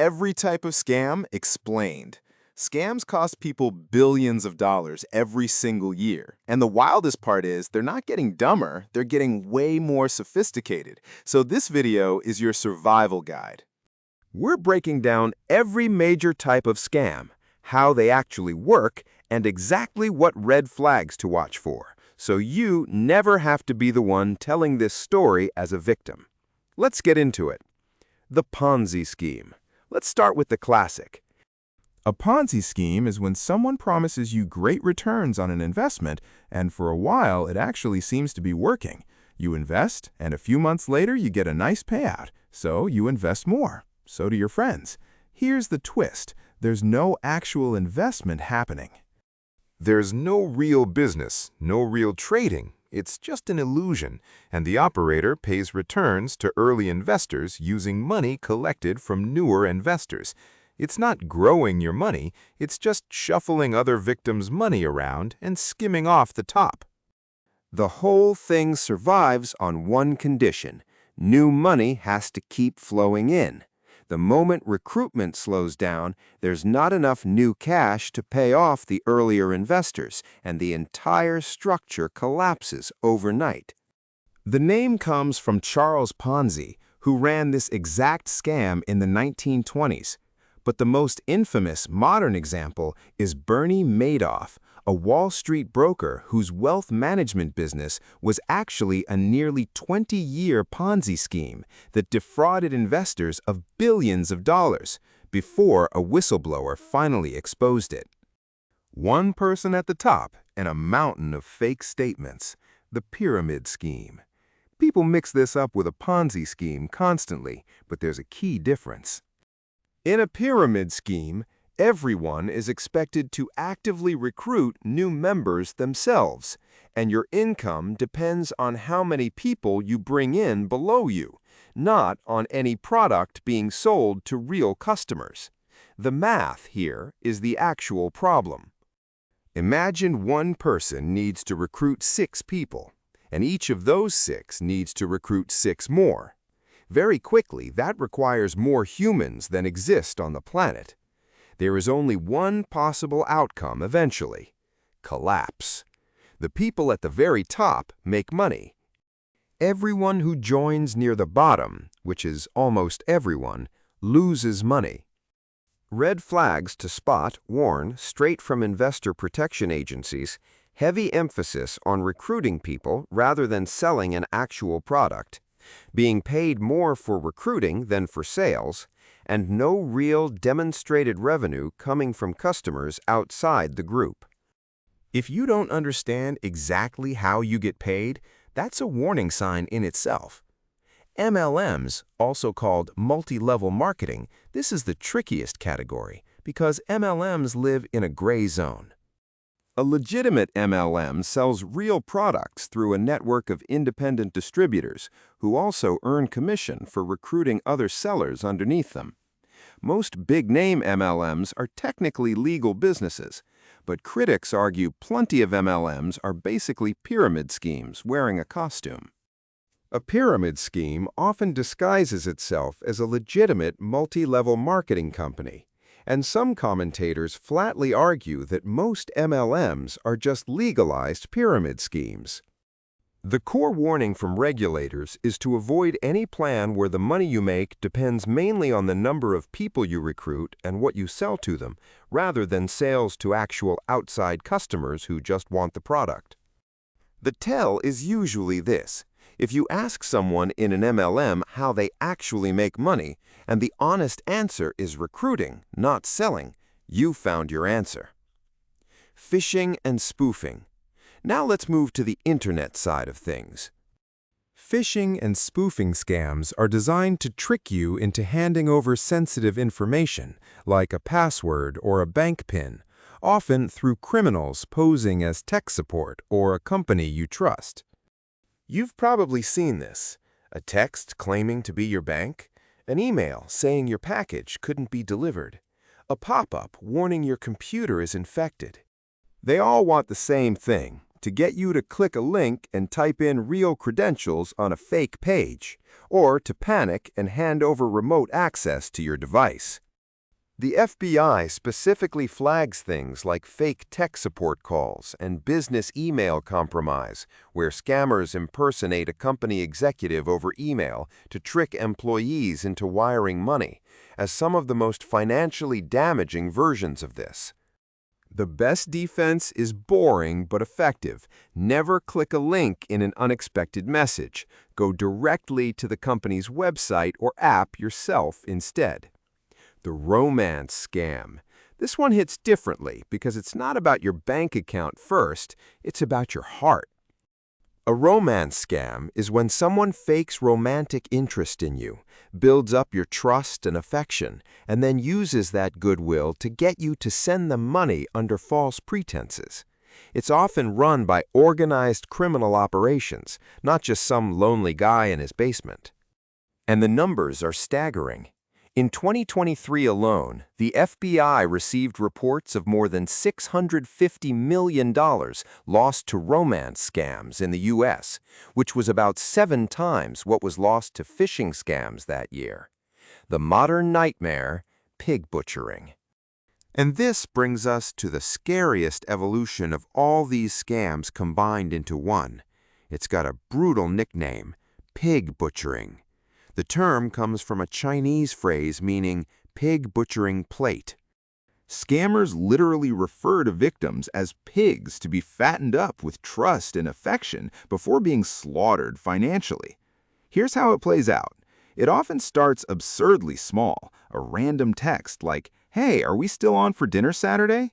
Every type of scam explained. Scams cost people billions of dollars every single year. And the wildest part is they're not getting dumber, they're getting way more sophisticated. So this video is your survival guide. We're breaking down every major type of scam, how they actually work, and exactly what red flags to watch for, so you never have to be the one telling this story as a victim. Let's get into it. The Ponzi scheme. Let's start with the classic. A Ponzi scheme is when someone promises you great returns on an investment, and for a while it actually seems to be working. You invest, and a few months later you get a nice payout, so you invest more. So do your friends. Here's the twist. There's no actual investment happening. There's no real business, no real trading. It's just an illusion, and the operator pays returns to early investors using money collected from newer investors. It's not growing your money, it's just shuffling other victims' money around and skimming off the top. The whole thing survives on one condition. New money has to keep flowing in. The moment recruitment slows down, there's not enough new cash to pay off the earlier investors, and the entire structure collapses overnight. The name comes from Charles Ponzi, who ran this exact scam in the 1920s. But the most infamous modern example is Bernie Madoff, a Wall Street broker whose wealth management business was actually a nearly 20-year Ponzi scheme that defrauded investors of billions of dollars before a whistleblower finally exposed it. One person at the top and a mountain of fake statements, the pyramid scheme. People mix this up with a Ponzi scheme constantly, but there's a key difference. In a pyramid scheme, everyone is expected to actively recruit new members themselves, and your income depends on how many people you bring in below you, not on any product being sold to real customers. The math here is the actual problem. Imagine one person needs to recruit 6 people, and each of those 6 needs to recruit 6 more. Very quickly, that requires more humans than exist on the planet. There is only one possible outcome eventually: collapse. The people at the very top make money. Everyone who joins near the bottom, which is almost everyone, loses money. Red flags to spot, warn, straight from investor protection agencies: heavy emphasis on recruiting people rather than selling an actual product, being paid more for recruiting than for sales, and no real demonstrated revenue coming from customers outside the group. If you don't understand exactly how you get paid, that's a warning sign in itself. MLMs, also called multi-level marketing, this is the trickiest category because MLMs live in a gray zone. A legitimate MLM sells real products through a network of independent distributors who also earn commission for recruiting other sellers underneath them. Most big-name MLMs are technically legal businesses, but critics argue plenty of MLMs are basically pyramid schemes wearing a costume. A pyramid scheme often disguises itself as a legitimate multi-level marketing company, and some commentators flatly argue that most MLMs are just legalized pyramid schemes. The core warning from regulators is to avoid any plan where the money you make depends mainly on the number of people you recruit and what you sell to them, rather than sales to actual outside customers who just want the product. The tell is usually this: if you ask someone in an MLM how they actually make money, and the honest answer is recruiting, not selling, you found your answer. Phishing and spoofing. Now let's move to the internet side of things. Phishing and spoofing scams are designed to trick you into handing over sensitive information, like a password or a bank PIN, often through criminals posing as tech support or a company you trust. You've probably seen this: a text claiming to be your bank, an email saying your package couldn't be delivered, a pop-up warning your computer is infected. They all want the same thing: to get you to click a link and type in real credentials on a fake page, or to panic and hand over remote access to your device. The FBI specifically flags things like fake tech support calls and business email compromise, where scammers impersonate a company executive over email to trick employees into wiring money, as some of the most financially damaging versions of this. The best defense is boring but effective. Never click a link in an unexpected message. Go directly to the company's website or app yourself instead. The romance scam. This one hits differently because it's not about your bank account first, it's about your heart. A romance scam is when someone fakes romantic interest in you, builds up your trust and affection, and then uses that goodwill to get you to send them money under false pretenses. It's often run by organized criminal operations, not just some lonely guy in his basement. And the numbers are staggering. In 2023 alone, the FBI received reports of more than $650 million lost to romance scams in the U.S., which was about 7 times what was lost to phishing scams that year. The modern nightmare, pig butchering. And this brings us to the scariest evolution of all these scams combined into one. It's got a brutal nickname, pig butchering. The term comes from a Chinese phrase meaning pig butchering plate. Scammers literally refer to victims as pigs to be fattened up with trust and affection before being slaughtered financially. Here's how it plays out. It often starts absurdly small, a random text like, "Hey, are we still on for dinner Saturday?"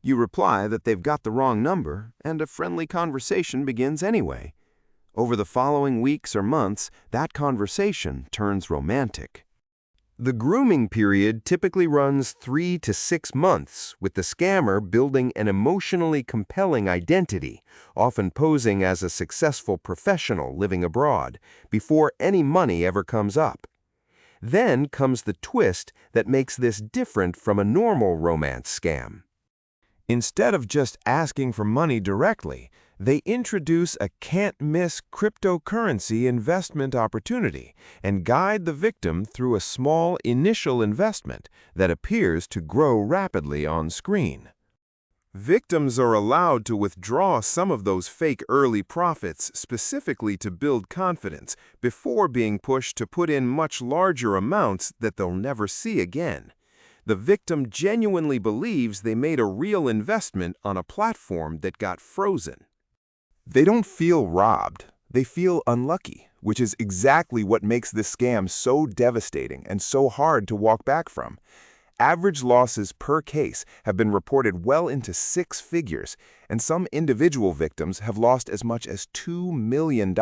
You reply that they've got the wrong number, and a friendly conversation begins anyway. Over the following weeks or months, that conversation turns romantic. The grooming period typically runs 3 to 6 months, with the scammer building an emotionally compelling identity, often posing as a successful professional living abroad, before any money ever comes up. Then comes the twist that makes this different from a normal romance scam. Instead of just asking for money directly, they introduce a can't-miss cryptocurrency investment opportunity and guide the victim through a small initial investment that appears to grow rapidly on screen. Victims are allowed to withdraw some of those fake early profits specifically to build confidence before being pushed to put in much larger amounts that they'll never see again. The victim genuinely believes they made a real investment on a platform that got frozen. They don't feel robbed. They feel unlucky, which is exactly what makes this scam so devastating and so hard to walk back from. Average losses per case have been reported well into 6 figures, and some individual victims have lost as much as $2 million.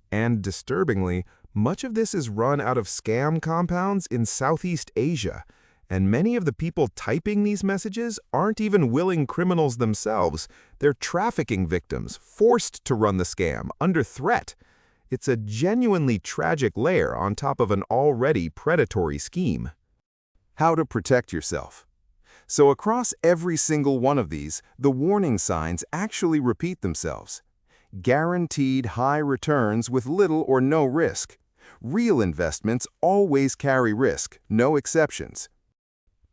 And disturbingly, much of this is run out of scam compounds in Southeast Asia. And many of the people typing these messages aren't even willing criminals themselves. They're trafficking victims, forced to run the scam, under threat. It's a genuinely tragic layer on top of an already predatory scheme. How to protect yourself. So across every single one of these, the warning signs actually repeat themselves. Guaranteed high returns with little or no risk. Real investments always carry risk, no exceptions.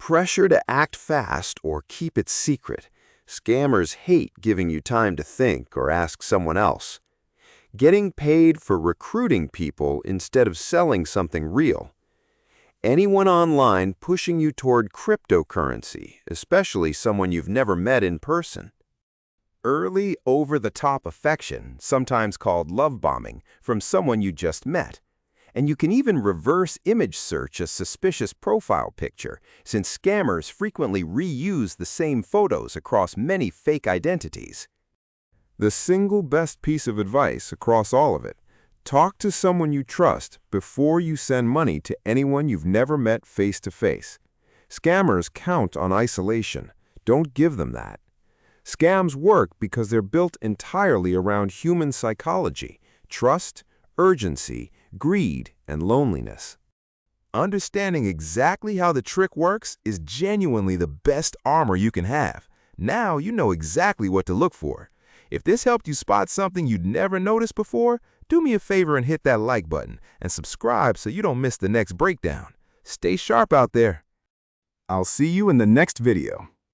Pressure to act fast or keep it secret. Scammers hate giving you time to think or ask someone else. Getting paid for recruiting people instead of selling something real. Anyone online pushing you toward cryptocurrency, especially someone you've never met in person. Early, over-the-top affection, sometimes called love bombing, from someone you just met. And you can even reverse image search a suspicious profile picture, since scammers frequently reuse the same photos across many fake identities. The single best piece of advice across all of it: talk to someone you trust before you send money to anyone you've never met face-to-face. Scammers count on isolation. Don't give them that. Scams work because they're built entirely around human psychology, trust, urgency, greed, and loneliness. Understanding exactly how the trick works is genuinely the best armor you can have. Now you know exactly what to look for. If this helped you spot something you'd never noticed before, do me a favor and hit that like button and subscribe so you don't miss the next breakdown. Stay sharp out there. I'll see you in the next video.